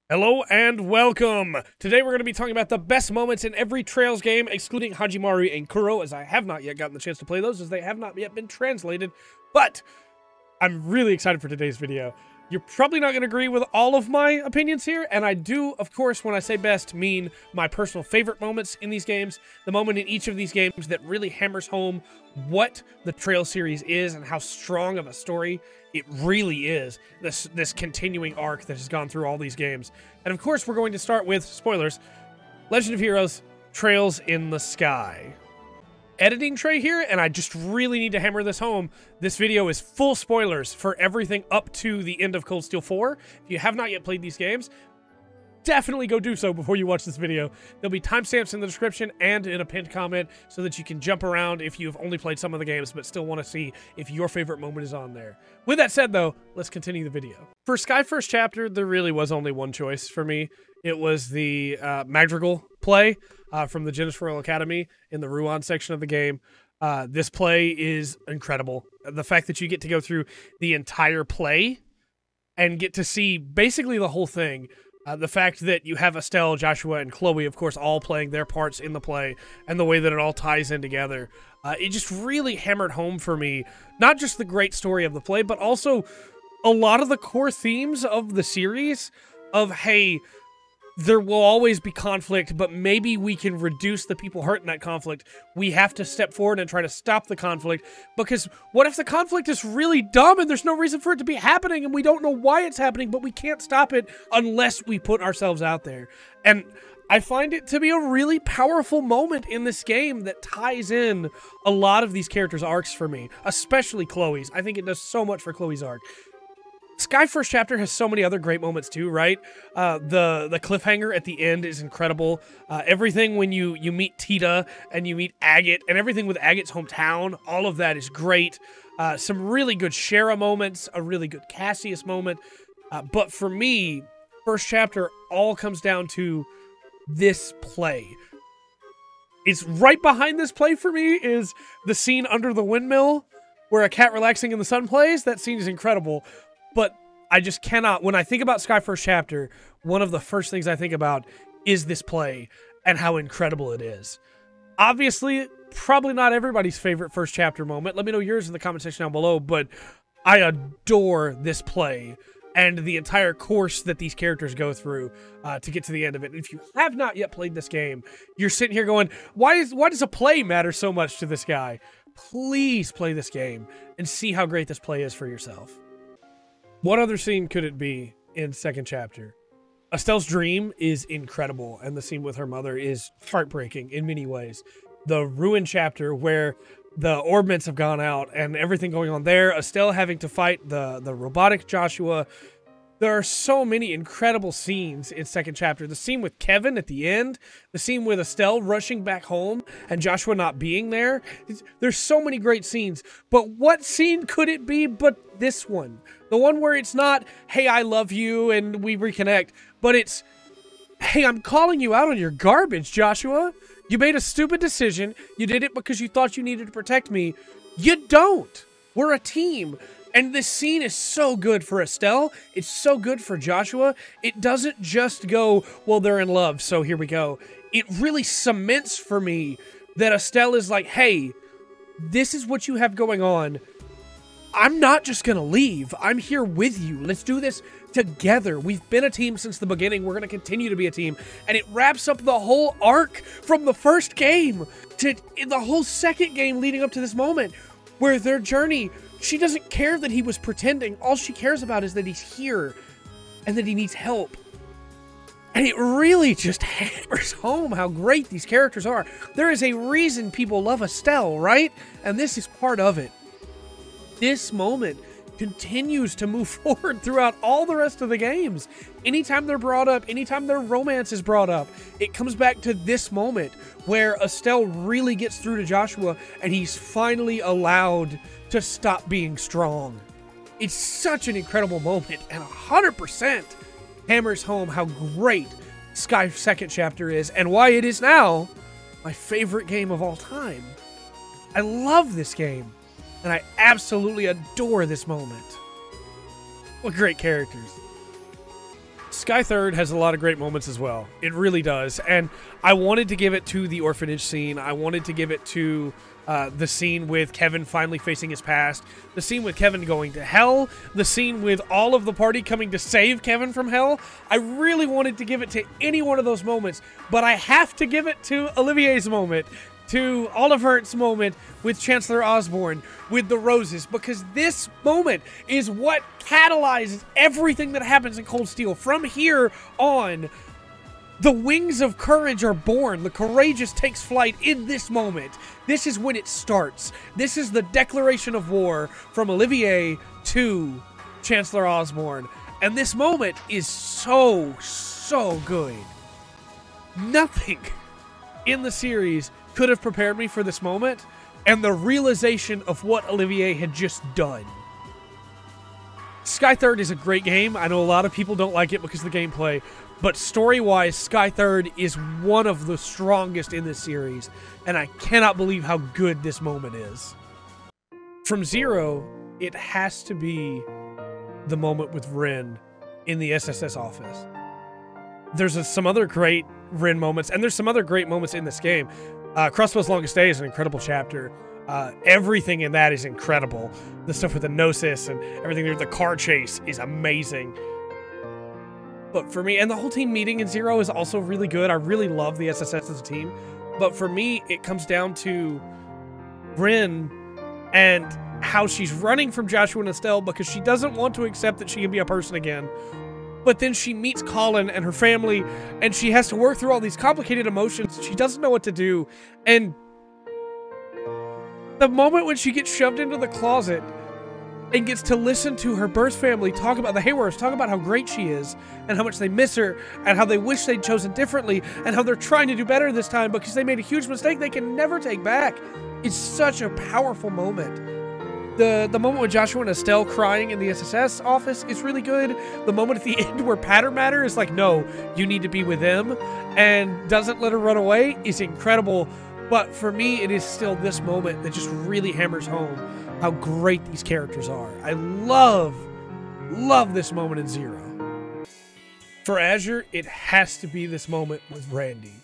Hello and welcome! Today we're going to be talking about the best moments in every Trails game, excluding Hajimari and Kuro, as I have not yet gotten the chance to play those, as they have not yet been translated. But I'm really excited for today's video. You're probably not going to agree with all of my opinions here, and I do, of course, when I say best, mean my personal favorite moments in these games, the moment in each of these games that really hammers home what the Trails series is and how strong of a story it really is, this continuing arc that has gone through all these games. And of course, we're going to start with, spoilers, Legend of Heroes, Trails in the Sky. Editing Trey here, and I just really need to hammer this home. This video is full spoilers for everything up to the end of Cold Steel 4. If you have not yet played these games, definitely go do so before you watch this video. There'll be timestamps in the description and in a pinned comment so that you can jump around if you've only played some of the games but still want to see if your favorite moment is on there. With that said, though, let's continue the video. For Sky First Chapter, there really was only one choice for me. It was the Madrigal play from the Genesis Royal Academy in the Ruan section of the game. This play is incredible. The fact that you get to go through the entire play and get to see basically the whole thing. The fact that you have Estelle, Joshua, and Chloe, of course, all playing their parts in the play, and the way that it all ties in together. It just really hammered home for me, not just the great story of the play, but also a lot of the core themes of the series of, hey, there will always be conflict, but maybe we can reduce the people hurt in that conflict. We have to step forward and try to stop the conflict, because what if the conflict is really dumb and there's no reason for it to be happening and we don't know why it's happening, but we can't stop it unless we put ourselves out there. And I find it to be a really powerful moment in this game that ties in a lot of these characters' arcs for me, especially Chloe's. I think it does so much for Chloe's arc. Sky First Chapter has so many other great moments too, right? The cliffhanger at the end is incredible. Everything when you meet Tita and you meet Agate and everything with Agate's hometown, all of that is great. Some really good Shara moments, a really good Cassius moment. But for me, First Chapter all comes down to this play. It's right behind this play for me is the scene under the windmill where a cat relaxing in the sun plays. That scene is incredible. But I just cannot, when I think about Sky First Chapter, one of the first things I think about is this play and how incredible it is. Obviously, probably not everybody's favorite First Chapter moment. Let me know yours in the comment section down below, but I adore this play and the entire course that these characters go through to get to the end of it. And if you have not yet played this game, you're sitting here going, why does a play matter so much to this guy? Please play this game and see how great this play is for yourself. What other scene could it be in Second Chapter? Estelle's dream is incredible, and the scene with her mother is heartbreaking in many ways. The Ruin chapter, where the orbments have gone out and everything going on there, Estelle having to fight the robotic Joshua. There are so many incredible scenes in Second Chapter. The scene with Kevin at the end, the scene with Estelle rushing back home and Joshua not being there. There's so many great scenes, but what scene could it be but this one? The one where it's not, hey, I love you and we reconnect, but it's, hey, I'm calling you out on your garbage, Joshua. You made a stupid decision. You did it because you thought you needed to protect me. You don't. We're a team. And this scene is so good for Estelle. It's so good for Joshua. It doesn't just go, well, they're in love, so here we go. It really cements for me that Estelle is like, hey, this is what you have going on. I'm not just going to leave. I'm here with you. Let's do this together. We've been a team since the beginning. We're going to continue to be a team. And it wraps up the whole arc from the first game to the whole second game leading up to this moment where their journey... She doesn't care that he was pretending. All she cares about is that he's here and that he needs help. And it really just hammers home how great these characters are. There is a reason people love Estelle, right? And this is part of it. This moment continues to move forward throughout all the rest of the games. Anytime they're brought up, anytime their romance is brought up, it comes back to this moment where Estelle really gets through to Joshua and he's finally allowed to stop being strong. It's such an incredible moment and 100% hammers home how great Sky Second Chapter is and why it is now my favorite game of all time. I love this game and I absolutely adore this moment. What great characters. Sky Third has a lot of great moments as well. It really does. And I wanted to give it to the orphanage scene. I wanted to give it to the scene with Kevin finally facing his past. The scene with Kevin going to hell. The scene with all of the party coming to save Kevin from hell. I really wanted to give it to any one of those moments. But I have to give it to Olivier's moment. To Olivert's moment with Chancellor Osborne, with the roses, because this moment is what catalyzes everything that happens in Cold Steel. From here on, the wings of courage are born. The courageous takes flight in this moment. This is when it starts. This is the declaration of war from Olivier to Chancellor Osborne. And this moment is so, so good. Nothing in the series could have prepared me for this moment and the realization of what Olivier had just done. Sky Third is a great game. I know a lot of people don't like it because of the gameplay, but story-wise, Sky Third is one of the strongest in this series, and I cannot believe how good this moment is. From Zero, it has to be the moment with Rin in the SSS office. There's some other great Rin moments, and there's some other great moments in this game. Crossbow's Longest Day is an incredible chapter. Everything in that is incredible. The stuff with the Gnosis and everything there, the car chase is amazing. But for me, and the whole team meeting in Zero is also really good. I really love the SSS as a team. But for me, it comes down to Rin and how she's running from Joshua and Estelle because she doesn't want to accept that she can be a person again. But then she meets Colin and her family, and she has to work through all these complicated emotions. She doesn't know what to do. And the moment when she gets shoved into the closet and gets to listen to her birth family talk about the Hayworths, talk about how great she is, and how much they miss her, and how they wish they'd chosen differently, and how they're trying to do better this time because they made a huge mistake they can never take back. It's such a powerful moment. The moment with Joshua and Estelle crying in the SSS office is really good. The moment at the end where Patter Matter is like, no, you need to be with them, and doesn't let her run away is incredible. But for me, it is still this moment that just really hammers home how great these characters are. I love this moment in Zero. For Azure, it has to be this moment with Randy.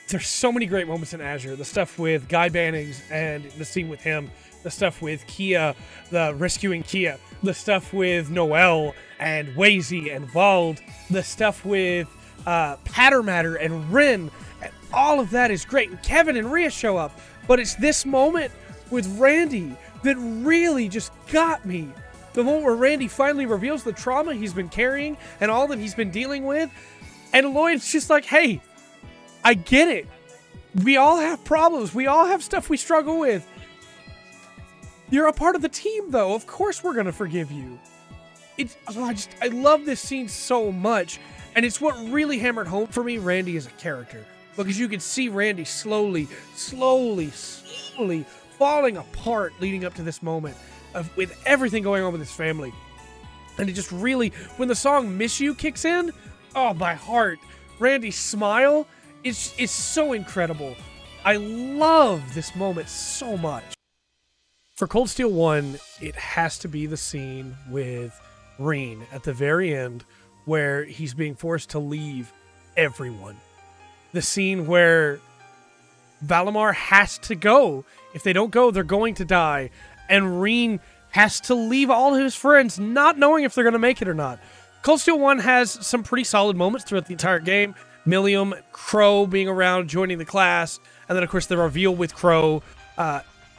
There's so many great moments in Azure. The stuff with Guy Bannings and the scene with him. The stuff with Kia, the rescuing Kia. The stuff with Noel and Wazy and Vald. The stuff with Patter Matter and Rin. And all of that is great. And Kevin and Rhea show up. But it's this moment with Randy that really just got me. The moment where Randy finally reveals the trauma he's been carrying and all that he's been dealing with. And Lloyd's just like, hey, I get it. We all have problems. We all have stuff we struggle with. You're a part of the team, though. Of course we're going to forgive you. I love this scene so much. And it's what really hammered home for me Randy as a character. Because you can see Randy slowly falling apart leading up to this moment with everything going on with his family. And it just really, when the song Miss You kicks in, oh, my heart. Randy's smile is so incredible. I love this moment so much. For Cold Steel 1, it has to be the scene with Reen at the very end where he's being forced to leave everyone. The scene where Valimar has to go. If they don't go, they're going to die. And Reen has to leave all his friends not knowing if they're going to make it or not. Cold Steel 1 has some pretty solid moments throughout the entire game. Millium, Crow being around, joining the class. And then, of course, the reveal with Crow.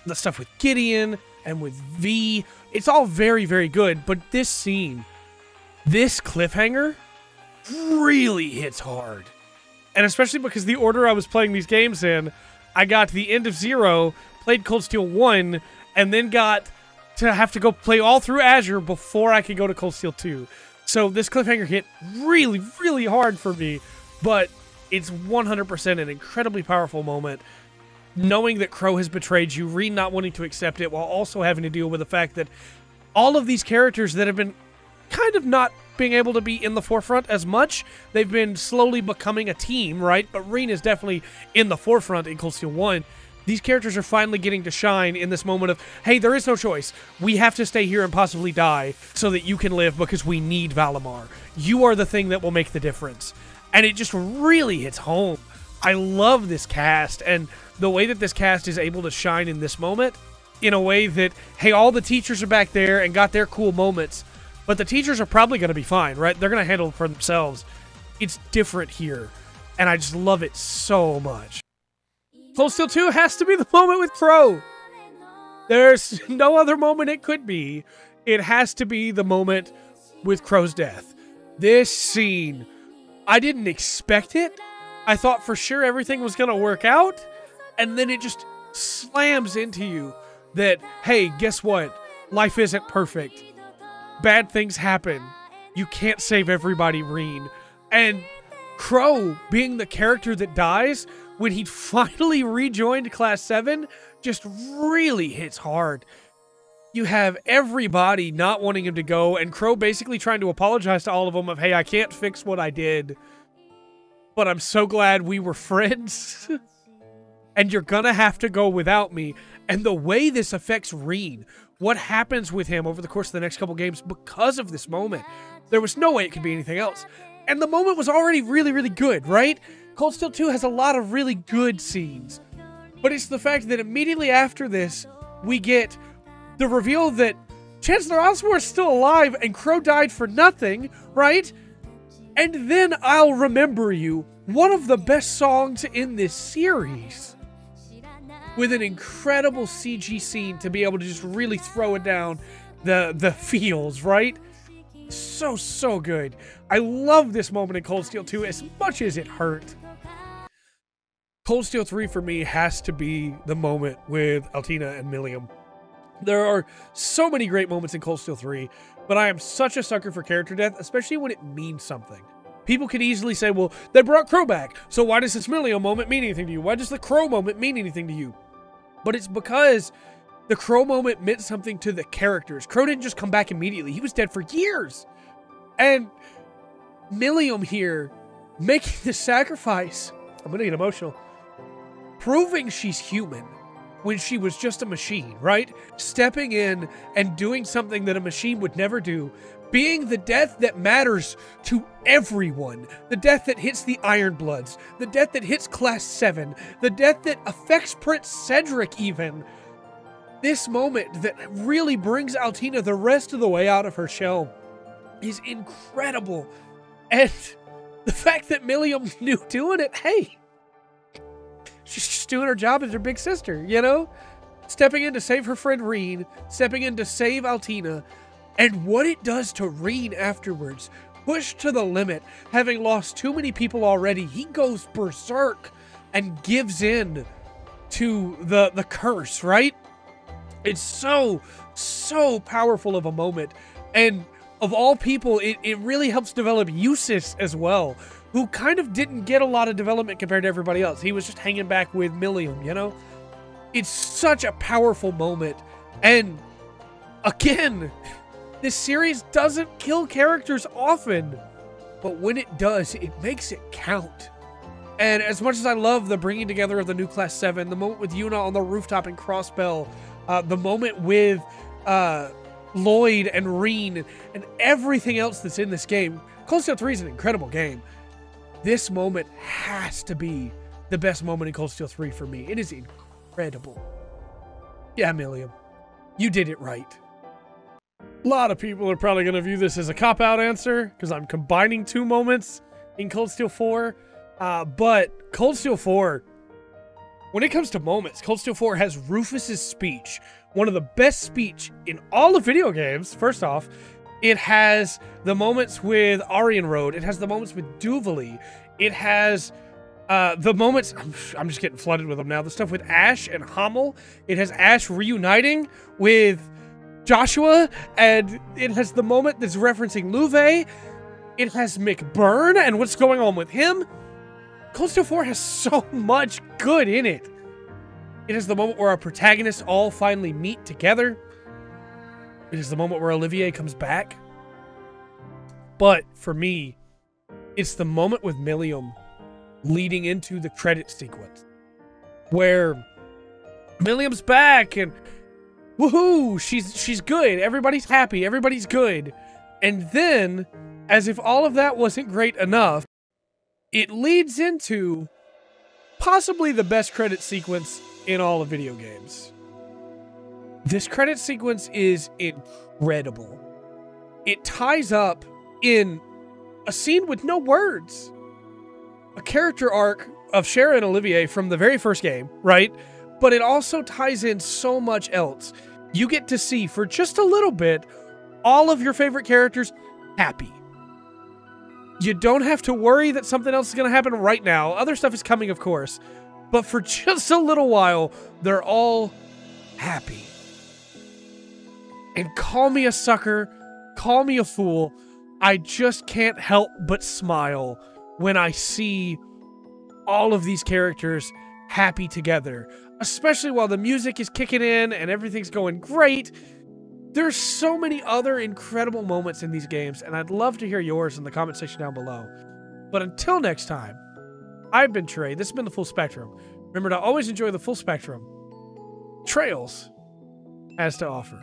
The stuff with Gideon and with V. It's all very, very good. But this scene, this cliffhanger, really hits hard. And especially because the order I was playing these games in, I got to the end of Zero, played Cold Steel 1, and then got to have to go play all through Azure before I could go to Cold Steel 2. So this cliffhanger hit really, really hard for me. But it's 100% an incredibly powerful moment. Knowing that Crow has betrayed you, Reen not wanting to accept it, while also having to deal with the fact that all of these characters that have been kind of not being able to be in the forefront as much, they've been slowly becoming a team, right? But Reen is definitely in the forefront in Cold Steel 1. These characters are finally getting to shine in this moment of, hey, there is no choice. We have to stay here and possibly die so that you can live because we need Valimar. You are the thing that will make the difference. And it just really hits home. I love this cast and the way that this cast is able to shine in this moment in a way that, hey, all the teachers are back there and got their cool moments, but the teachers are probably going to be fine, right? They're going to handle it for themselves. It's different here, and I just love it so much. Cold Steel 2 has to be the moment with Crow. There's no other moment it could be. It has to be the moment with Crow's death. This scene, I didn't expect it. I thought for sure everything was going to work out, and then it just slams into you that, hey, guess what? Life isn't perfect. Bad things happen. You can't save everybody, Reen. And Crow, being the character that dies when he finally rejoined Class 7, just really hits hard. You have everybody not wanting him to go, and Crow basically trying to apologize to all of them of, hey, I can't fix what I did, but I'm so glad we were friends, and you're gonna have to go without me. And the way this affects Reen, what happens with him over the course of the next couple games because of this moment, there was no way it could be anything else. And the moment was already really, really good, right? Cold Steel 2 has a lot of really good scenes. But it's the fact that immediately after this, we get the reveal that Chancellor Osborne is still alive and Crow died for nothing, right? And then I'll Remember You, one of the best songs in this series, with an incredible CG scene to be able to just really throw it down the feels, right? So good. I love this moment in Cold Steel 2 as much as it hurt. Cold Steel 3 for me has to be the moment with Altina and Millium. There are so many great moments in Cold Steel 3, but I am such a sucker for character death, especially when it means something. People can easily say, well, they brought Crow back, so why does this Millium moment mean anything to you? Why does the Crow moment mean anything to you? But it's because the Crow moment meant something to the characters. Crow didn't just come back immediately. He was dead for years. And Millium here, making the sacrifice, I'm gonna get emotional, proving she's human when she was just a machine, right? Stepping in and doing something that a machine would never do, being the death that matters to everyone, the death that hits the Ironbloods, the death that hits Class 7, the death that affects Prince Cedric even. This moment that really brings Altina the rest of the way out of her shell is incredible. And the fact that Millium knew doing it, hey, she's just doing her job as her big sister, you know? Stepping in to save her friend Reen, stepping in to save Altina, and what it does to Reen afterwards, pushed to the limit, having lost too many people already, he goes berserk and gives in to the curse, right? It's so powerful of a moment. And of all people, it really helps develop Eustace as well, who kind of didn't get a lot of development compared to everybody else. He was just hanging back with Millium, you know? It's such a powerful moment. And again, this series doesn't kill characters often, but when it does, it makes it count. And as much as I love the bringing together of the new Class 7, the moment with Yuna on the rooftop in Crossbell, the moment with Lloyd and Reen, and everything else that's in this game, Cold Steel 3 is an incredible game. This moment has to be the best moment in Cold Steel 3 for me. It is incredible. Yeah, Millium, you did it right. A lot of people are probably going to view this as a cop-out answer because I'm combining two moments in Cold Steel 4. But Cold Steel 4, when it comes to moments, Cold Steel 4 has Rufus's speech, one of the best speech in all of video games, first off. It has the moments with Aryan Road. It has the moments with Duvali. It has the moments, I'm just getting flooded with them now, the stuff with Ash and Hamel. It has Ash reuniting with Joshua, and it has the moment that's referencing Luve. It has McBurn and what's going on with him. Cold Steel 4 has so much good in it. It is the moment where our protagonists all finally meet together. It is the moment where Olivier comes back. But for me, it's the moment with Millium leading into the credit sequence, where Milliam's back, and woohoo, she's good. Everybody's happy. Everybody's good. And then, as if all of that wasn't great enough, it leads into possibly the best credit sequence in all of video games. This credit sequence is incredible. It ties up in a scene with no words. A character arc of Shara and Olivier from the very first game, right? But it also ties in so much else. You get to see, for just a little bit, all of your favorite characters happy. You don't have to worry that something else is going to happen right now. Other stuff is coming, of course. But for just a little while, they're all happy. And call me a sucker, call me a fool, I just can't help but smile when I see all of these characters happy together. Especially while the music is kicking in and everything's going great. There's so many other incredible moments in these games, and I'd love to hear yours in the comment section down below. But until next time, I've been Trey. This has been The Full Spectrum. Remember to always enjoy the full spectrum Trails has to offer.